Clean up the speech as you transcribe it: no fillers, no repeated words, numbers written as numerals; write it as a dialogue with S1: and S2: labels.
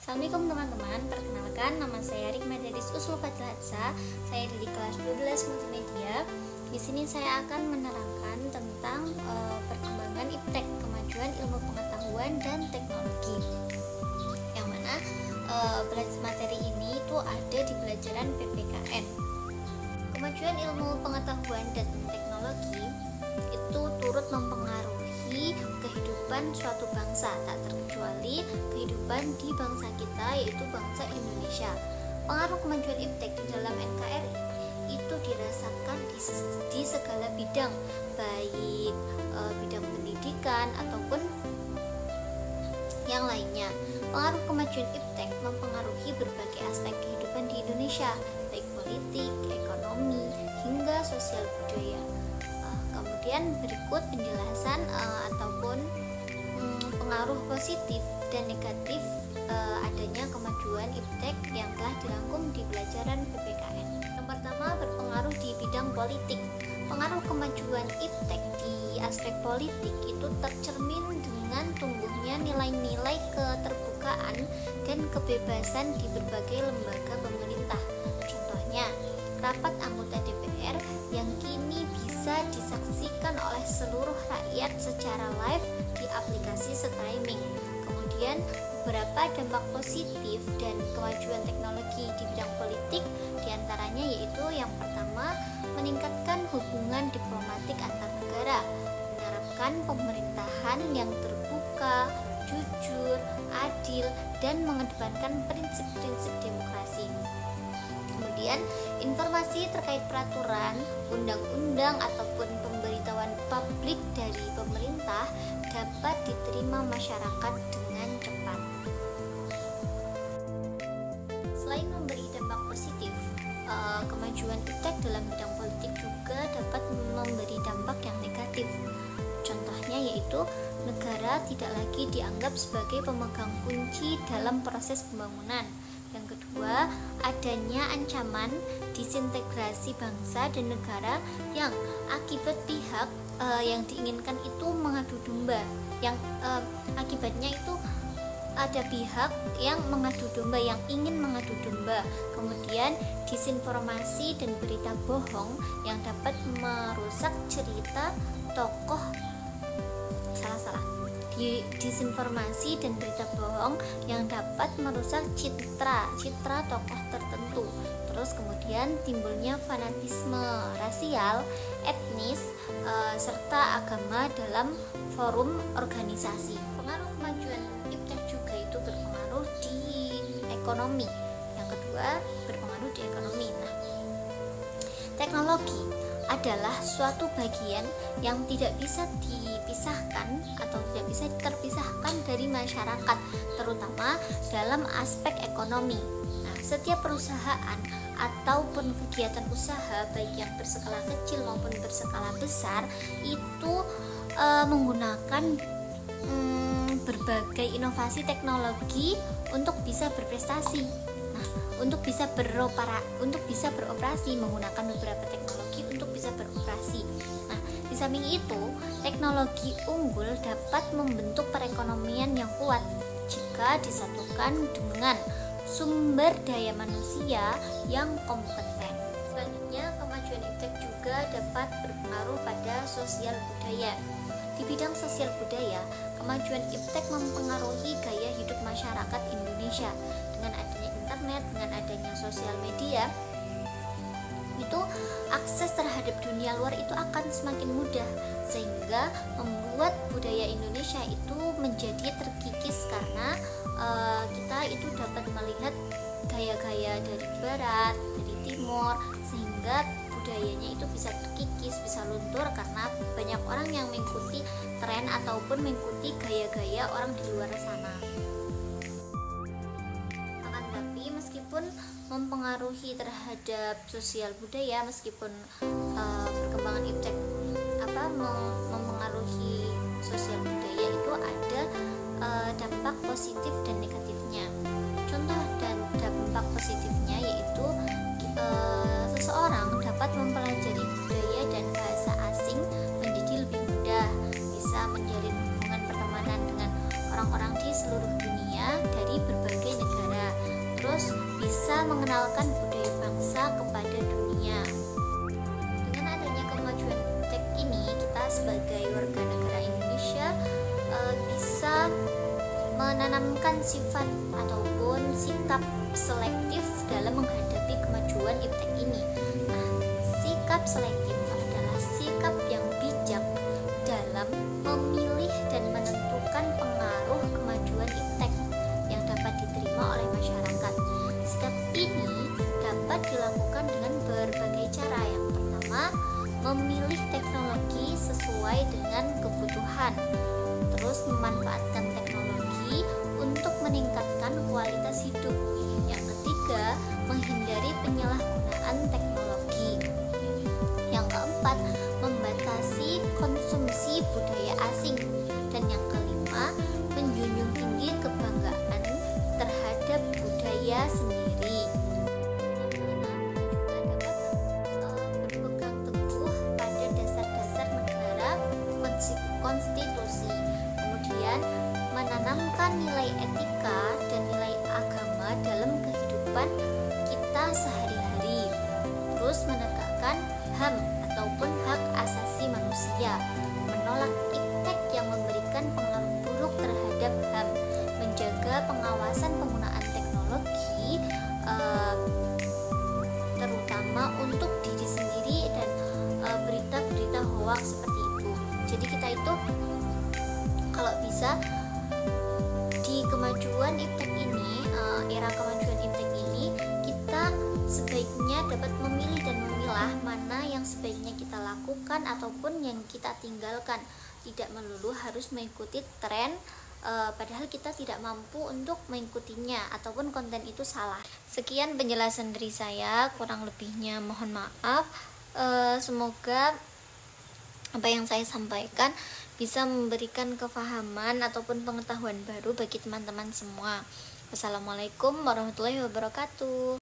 S1: Assalamualaikum teman-teman, perkenalkan nama saya Rikma dari Usul Fadlatsa. Saya dari kelas 12 Multimedia. Di sini saya akan menerangkan tentang perkembangan iptek, kemajuan ilmu pengetahuan dan teknologi. Yang mana materi ini itu ada di pelajaran PPKN. Kemajuan ilmu pengetahuan dan teknologi itu turut mempengaruhi kehidupan suatu bangsa, tak terkecuali kehidupan di bangsa kita, yaitu bangsa Indonesia. Pengaruh kemajuan iptek di dalam NKRI itu dirasakan di segala bidang, baik bidang pendidikan ataupun yang lainnya. Pengaruh kemajuan iptek mempengaruhi berbagai aspek kehidupan di Indonesia, baik politik, ekonomi, hingga sosial budaya. Kemudian berikut penjelasan ataupun pengaruh positif dan negatif adanya kemajuan iptek yang telah dirangkum di pelajaran PPKN. Yang pertama, berpengaruh di bidang politik. Pengaruh kemajuan iptek di aspek politik itu tercermin dengan tumbuhnya nilai-nilai keterbukaan dan kebebasan di berbagai lembaga pemerintah. Contohnya, rapat anggota DPR yang kini bisa disaksikan oleh seluruh rakyat secara live di aplikasi streaming. Kemudian beberapa dampak positif dan kemajuan teknologi di bidang politik diantaranya yaitu yang pertama, meningkatkan hubungan diplomatik antar negara, menerapkan pemerintahan yang terbuka, jujur, adil, dan mengedepankan prinsip-prinsip demokrasi. Kemudian informasi terkait peraturan, undang-undang ataupun pemberitahuan publik dari pemerintah dapat diterima masyarakat dengan cepat. Selain memberi dampak positif, kemajuan iptek dalam bidang politik juga dapat memberi dampak yang negatif. Contohnya yaitu negara tidak lagi dianggap sebagai pemegang kunci dalam proses pembangunan. Yang kedua, adanya ancaman disintegrasi bangsa dan negara yang akibat pihak yang diinginkan itu mengadu domba, yang akibatnya itu ada pihak yang mengadu domba, yang ingin mengadu domba. Kemudian disinformasi dan berita bohong yang dapat merusak cerita tokoh disinformasi dan berita bohong yang dapat merusak citra tokoh tertentu. Terus kemudian timbulnya fanatisme rasial, etnis, serta agama dalam forum organisasi. Pengaruh kemajuan iptek juga itu berpengaruh di ekonomi. Yang kedua, berpengaruh di ekonomi. Nah, teknologi adalah suatu bagian yang tidak bisa dipisahkan atau tidak bisa terpisahkan dari masyarakat, terutama dalam aspek ekonomi. Nah, setiap perusahaan ataupun kegiatan usaha, baik yang berskala kecil maupun berskala besar, itu menggunakan berbagai inovasi teknologi untuk bisa berprestasi. Nah, untuk bisa beroperasi menggunakan beberapa teknologi untuk bisa beroperasi. Nah, di samping itu, teknologi unggul dapat membentuk perekonomian yang kuat jika disatukan dengan sumber daya manusia yang kompeten. Selanjutnya, kemajuan iptek juga dapat berpengaruh pada sosial budaya. Di bidang sosial budaya, kemajuan iptek mempengaruhi gaya hidup masyarakat Indonesia. Dengan adanya internet, dengan adanya sosial media, itu akses terhadap dunia luar itu akan semakin mudah, sehingga membuat budaya Indonesia itu menjadi terkikis karena kita itu dapat melihat gaya-gaya dari barat, dari timur, sehingga budayanya itu bisa terkikis, bisa luntur karena banyak orang yang mengikuti tren ataupun mengikuti gaya-gaya orang di luar sana. Akan tetapi meskipun mempengaruhi terhadap sosial budaya, meskipun perkembangan iptek mempengaruhi sosial budaya, itu ada dampak positif dan negatifnya. Contoh dan dampak positifnya yaitu seseorang dapat mempelajari budaya dan bahasa asing menjadi lebih mudah, bisa menjalin hubungan pertemanan dengan orang-orang di seluruh dunia dari berbagai negara. bisa mengenalkan budaya bangsa kepada dunia. Dengan adanya kemajuan iptek ini, kita sebagai warga negara Indonesia bisa menanamkan sifat ataupun sikap selektif dalam menghadapi kemajuan iptek ini. Nah, sikap selektif adalah sikap yang bijak dalam memilih dan menentukan pengaruh kemajuan iptek yang dapat diterima oleh masyarakat. Sikap ini dapat dilakukan dengan berbagai cara. Yang pertama, memilih teknologi sesuai dengan kebutuhan, terus memanfaatkan teknologi untuk meningkatkan kualitas hidup. Yang ketiga, menghindari penyalahgunaan teknologi. Yang keempat, membatasi konsumsi budaya asing. Dan yang kelima, menjunjung tinggi kebanggaan terhadap budaya sendiri. Yang keenam, juga dapat berpegang teguh pada dasar-dasar negara konstitusi. Kemudian menanamkan nilai etika dan nilai agama dalam kehidupan kita sehari-hari. Terus menegakkan HAM ataupun hak asasi manusia, menolak iptek yang memberikan pengaruh buruk terhadap HAM, menjaga pengawasan penggunaan teknologi terutama untuk diri sendiri dan berita-berita hoaks seperti itu. Jadi kita itu kalau bisa di kemajuan iptek ini, era kemajuan iptek ini, kita sebaiknya dapat memilih dan memilah mana yang sebaiknya kita lakukan ataupun yang kita tinggalkan. Tidak melulu harus mengikuti tren, padahal kita tidak mampu untuk mengikutinya ataupun konten itu salah. Sekian penjelasan dari saya, kurang lebihnya mohon maaf. Semoga apa yang saya sampaikan bisa memberikan kefahaman ataupun pengetahuan baru bagi teman-teman semua. Wassalamualaikum warahmatullahi wabarakatuh.